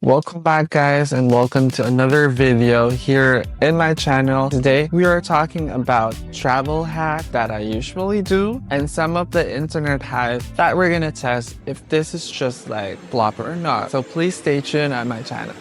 Welcome back guys, and welcome to another video here in my channel. Today we are talking about travel hacks that I usually do and some of the internet hacks that we're gonna test if this is just like flop or not. So please stay tuned on my channel.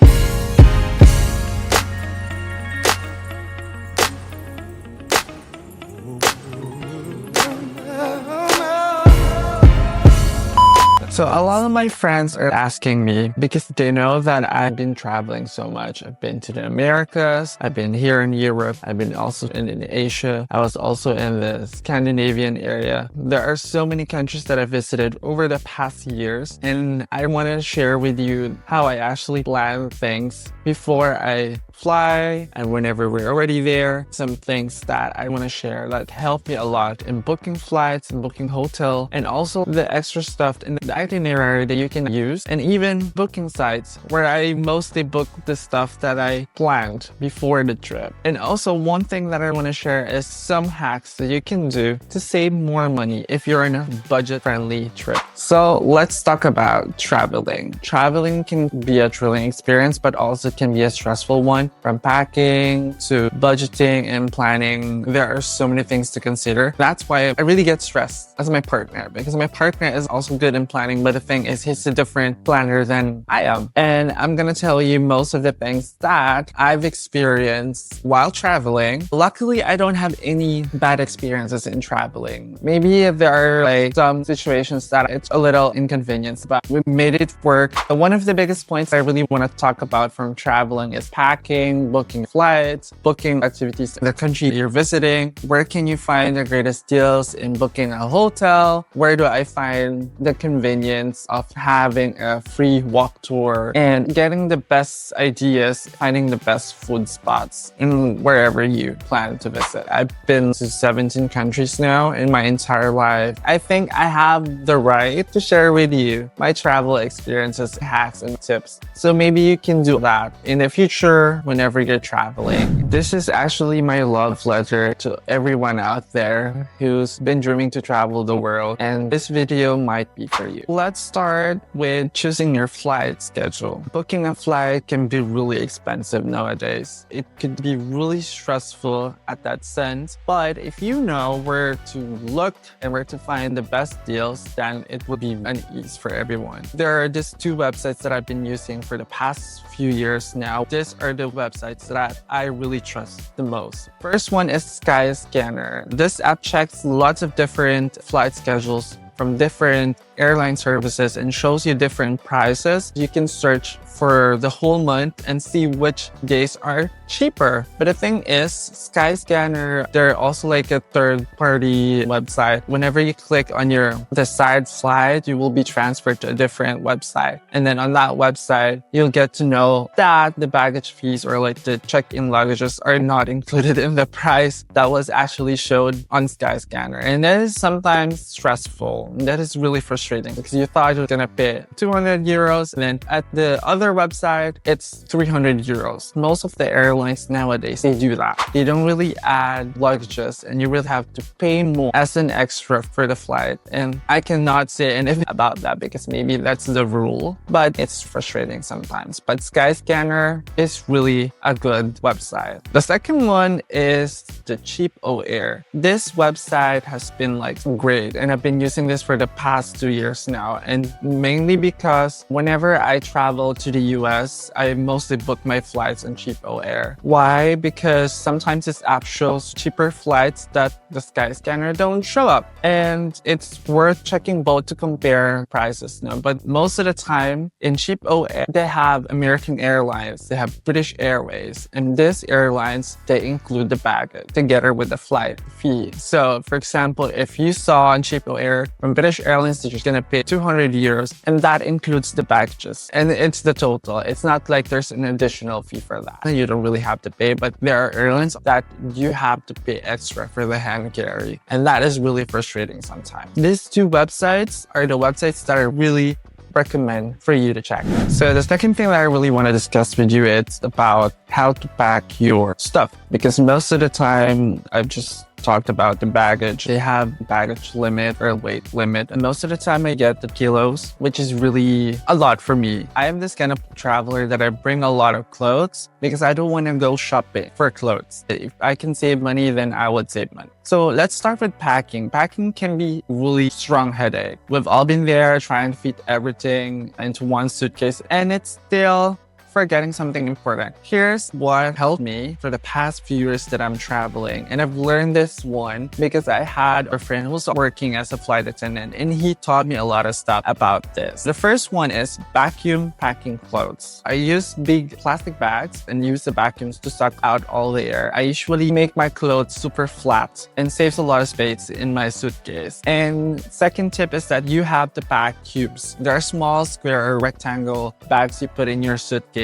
So a lot of my friends are asking me because they know that I've been traveling so much. I've been to the Americas, I've been here in Europe, I've been also in Asia. I was also in the Scandinavian area. There are so many countries that I visited over the past years, and I want to share with you how I actually plan things before I fly and whenever we're already there. Some things that I want to share that help me a lot in booking flights and booking hotel, and also the extra stuff in the itinerary that you can use, and even booking sites where I mostly book the stuff that I planned before the trip. And also one thing that I want to share is some hacks that you can do to save more money if you're on a budget-friendly trip. So let's talk about traveling. Traveling can be a thrilling experience, but also can be a stressful one. From packing to budgeting and planning, there are so many things to consider. That's why I really get stressed as my partner, because my partner is also good in planning, but the thing is he's a different planner than I am. And I'm gonna tell you most of the things that I've experienced while traveling. Luckily, I don't have any bad experiences in traveling. Maybe there are like some situations that it's a little inconvenience, but we made it work. But one of the biggest points I really want to talk about from traveling is packing, booking flights, booking activities in the country you're visiting. Where can you find the greatest deals in booking a hotel? Where do I find the convenience of having a free walk tour and getting the best ideas, finding the best food spots in wherever you plan to visit? I've been to 17 countries now in my entire life. I think I have the right to share with you my travel experiences, hacks, and tips. So maybe you can do that in the future whenever you're traveling. This is actually my love letter to everyone out there who's been dreaming to travel the world, and this video might be for you. Let's start with choosing your flight schedule. Booking a flight can be really expensive nowadays. It could be really stressful at that sense, but if you know where to look and where to find the best deals, then it will be an ease for everyone. There are just two websites that I've been using for the past few years now. These are the websites that I really trust the most. First one is Skyscanner. This app checks lots of different flight schedules from different airline services and shows you different prices. You can search for the whole month and see which days are cheaper. But the thing is, Skyscanner, they're also like a third-party website. Whenever you click on your desired flight, you will be transferred to a different website. And then on that website, you'll get to know that the baggage fees or like the check-in luggages are not included in the price that was actually showed on Skyscanner. And that is sometimes stressful. That is really frustrating because you thought you were gonna pay 200 euros, and then at the other website, it's 300 euros. Most of the airlines nowadays, they do that. They don't really add luggages, and you really have to pay more as an extra for the flight. And I cannot say anything about that because maybe that's the rule, but it's frustrating sometimes. But Skyscanner is really a good website. The second one is the Tripit. This website has been like great, and I've been using this for the past 2 years now, and mainly because whenever I travel to the US, I mostly book my flights on Tripit. Why? Because sometimes this app shows cheaper flights that the Skyscanner don't show up, and it's worth checking both to compare prices. No, but most of the time in Tripit, they have American Airlines, they have British Airways, and these airlines, they include the baggage together with the flight fee. So for example, if you saw on Tripit from British Airlines that you're gonna pay 200 euros, and that includes the baggages, and it's the total. It's not like there's an additional fee for that. You don't really have to pay, but there are airlines that you have to pay extra for the hand carry, and that is really frustrating sometimes. These two websites are the websites that I really recommend for you to check. So the second thing that I really want to discuss with you is about how to pack your stuff, because most of the time I've just talked about the baggage. They have baggage limit or weight limit. And most of the time I get the kilos, which is really a lot for me. I am this kind of traveler that I bring a lot of clothes because I don't want to go shopping for clothes. If I can save money, then I would save money. So let's start with packing. Packing can be really strong headache. We've all been there trying to fit everything into one suitcase, and it's still forgetting something important. Here's what helped me for the past few years that I'm traveling. And I've learned this one because I had a friend who was working as a flight attendant, and he taught me a lot of stuff about this. The first one is vacuum packing clothes. I use big plastic bags and use the vacuums to suck out all the air. I usually make my clothes super flat and saves a lot of space in my suitcase. And second tip is that you have to pack cubes. There are small square or rectangle bags you put in your suitcase.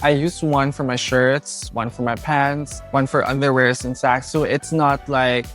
I use one for my shirts, one for my pants, one for underwears and socks. So it's not like,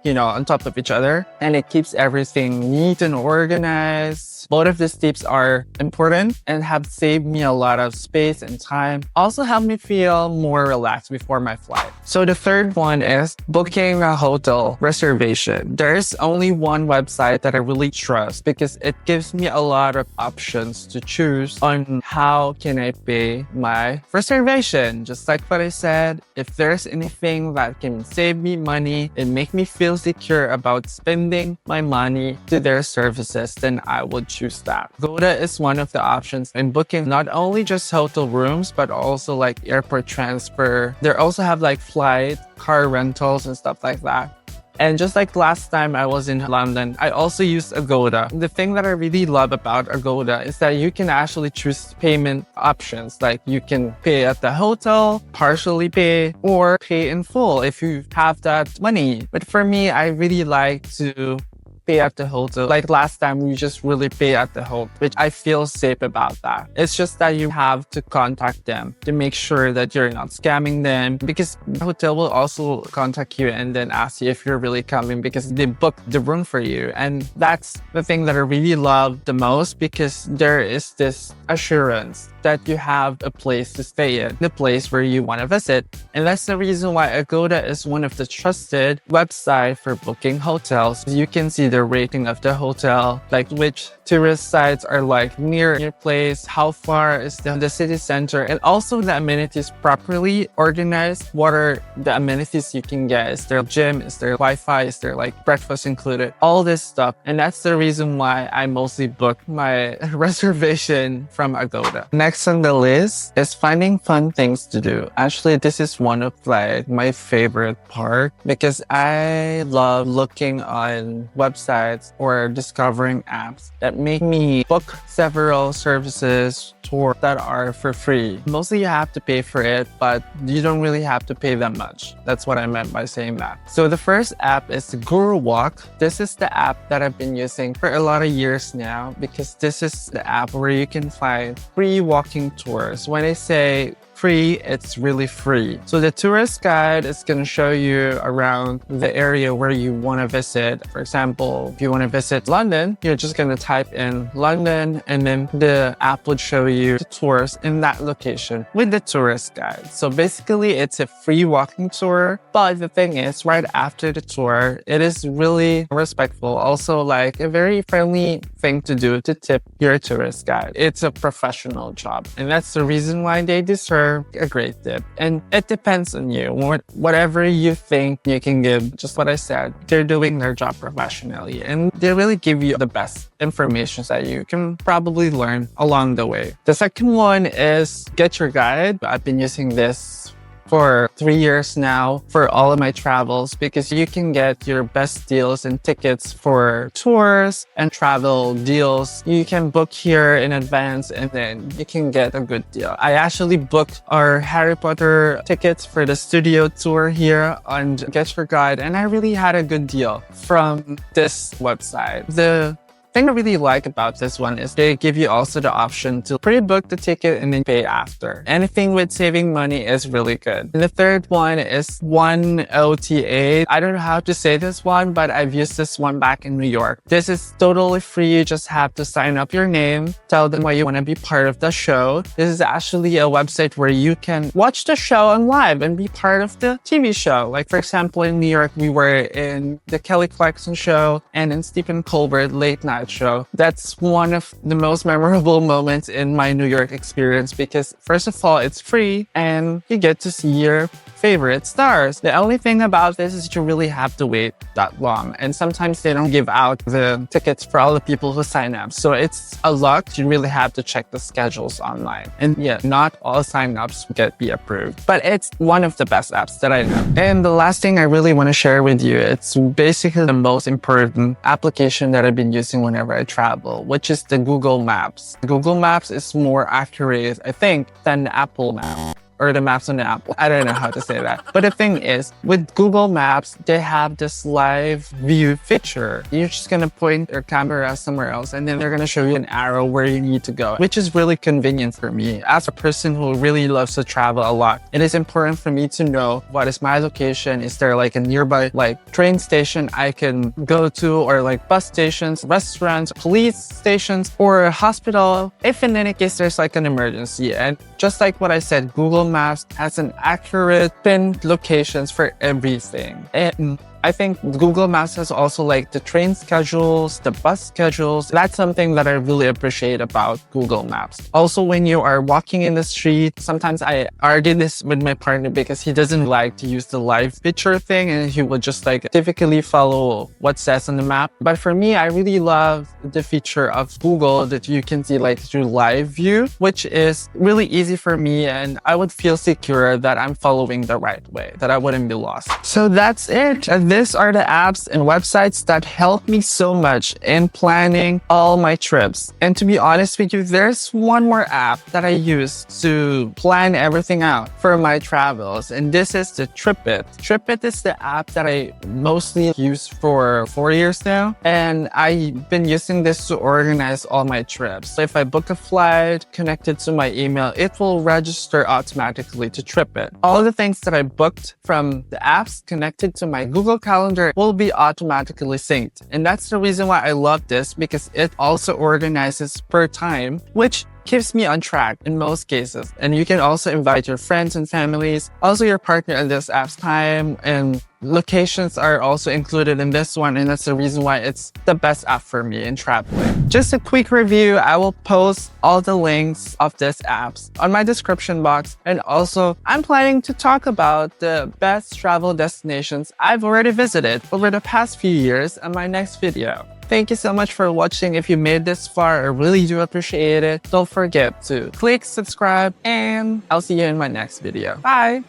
on top of each other, and it keeps everything neat and organized. Both of these tips are important and have saved me a lot of space and time. Also help me feel more relaxed before my flight. So the third one is booking a hotel reservation. There's only one website that I really trust because it gives me a lot of options to choose on how can I pay my reservation. Just like what I said, if there's anything that can save me money and make me feel secure about spending my money to their services, then I would choose that. Agoda is one of the options in booking not only just hotel rooms, but also like airport transfer. They also have like flight, car rentals and stuff like that. And just like last time I was in London, I also used Agoda. The thing that I really love about Agoda is that you can actually choose payment options. Like you can pay at the hotel, partially pay, or pay in full if you have that money. But for me, I really like to pay at the hotel. Like last time, we just really pay at the hotel, which I feel safe about that. It's just that you have to contact them to make sure that you're not scamming them, because the hotel will also contact you and then ask you if you're really coming because they booked the room for you. And that's the thing that I really love the most, because there is this assurance that you have a place to stay in, the place where you want to visit. And that's the reason why Agoda is one of the trusted websites for booking hotels. You can see the rating of the hotel, like which tourist sites are like near your place, how far is the city center, and also the amenities properly organized. What are the amenities you can get? Is there a gym? Is there Wi-Fi? Is there like breakfast included? All this stuff. And that's the reason why I mostly book my reservation from Agoda. Next on the list is finding fun things to do. Actually, this is one of like my favorite part, because I love looking on websites or discovering apps that make me book several services, tours that are for free. Mostly you have to pay for it, but you don't really have to pay that much. That's what I meant by saying that. So the first app is Guru Walk. This is the app that I've been using for a lot of years now, because this is the app where you can find free walking tours. When I say free, it's really free. So the tourist guide is going to show you around the area where you want to visit. For example, if you want to visit London, you're just going to type in London, and then the app would show you the tours in that location with the tourist guide. So basically, it's a free walking tour. But the thing is, right after the tour, it is really respectful. Also, like a very friendly thing to do to tip your tourist guide. It's a professional job, and that's the reason why they deserve a great tip. And it depends on you. Whatever you think you can give, just what I said, they're doing their job professionally, and they really give you the best information that you can probably learn along the way. The second one is Get Your Guide. I've been using this for 3 years now for all of my travels, because you can get your best deals and tickets for tours and travel deals. You can book here in advance, and then you can get a good deal. I actually booked our Harry Potter tickets for the studio tour here on Get Your Guide, and I really had a good deal from this website. The thing I really like about this one is they give you also the option to pre-book the ticket and then pay after. Anything with saving money is really good. And the third one is One OTA. I don't know how to say this one, but I've used this one back in New York. This is totally free. You just have to sign up your name, tell them why you want to be part of the show. This is actually a website where you can watch the show on live and be part of the TV show. Like, for example, in New York, we were in the Kelly Clarkson show and in Stephen Colbert late night show. That's one of the most memorable moments in my New York experience because first of all, it's free and you get to see your favorite stars. The only thing about this is you really have to wait that long. And sometimes they don't give out the tickets for all the people who sign up. So it's a lot. You really have to check the schedules online. And yeah, not all sign-ups be approved. But it's one of the best apps that I know. And the last thing I really want to share with you, it's basically the most important application that I've been using whenever I travel, which is the Google Maps. Google Maps is more accurate, I think, than Apple Maps. Or the maps on the Apple. I don't know how to say that. But the thing is, with Google Maps, they have this live view feature. You're just gonna point your camera somewhere else and then they're gonna show you an arrow where you need to go, which is really convenient for me. As a person who really loves to travel a lot, it is important for me to know what is my location. Is there like a nearby like train station I can go to, or like bus stations, restaurants, police stations, or a hospital, if in any case there's like an emergency. And just like what I said, Google Maps has an accurate pinned locations for everything. And I think Google Maps has also like the train schedules, the bus schedules. That's something that I really appreciate about Google Maps. Also, when you are walking in the street, sometimes I argue this with my partner because he doesn't like to use the live picture thing and he would just like typically follow what says on the map. But for me, I really love the feature of Google that you can see like through live view, which is really easy for me, and I would feel secure that I'm following the right way, that I wouldn't be lost. So that's it. These are the apps and websites that help me so much in planning all my trips. And to be honest with you, there's one more app that I use to plan everything out for my travels, and this is the Tripit. Tripit is the app that I mostly use for 4 years now, and I've been using this to organize all my trips. So if I book a flight connected to my email, it will register automatically to Tripit. All the things that I booked from the apps connected to my Google Calendar will be automatically synced. And that's the reason why I love this, because it also organizes per time, which keeps me on track in most cases. And you can also invite your friends and families, also your partner in this app's time, and locations are also included in this one, and that's the reason why it's the best app for me in traveling. Just a quick review, I will post all the links of these apps on my description box, and also I'm planning to talk about the best travel destinations I've already visited over the past few years in my next video. Thank you so much for watching. If you made this far, I really do appreciate it. Don't forget to click subscribe, and I'll see you in my next video. Bye!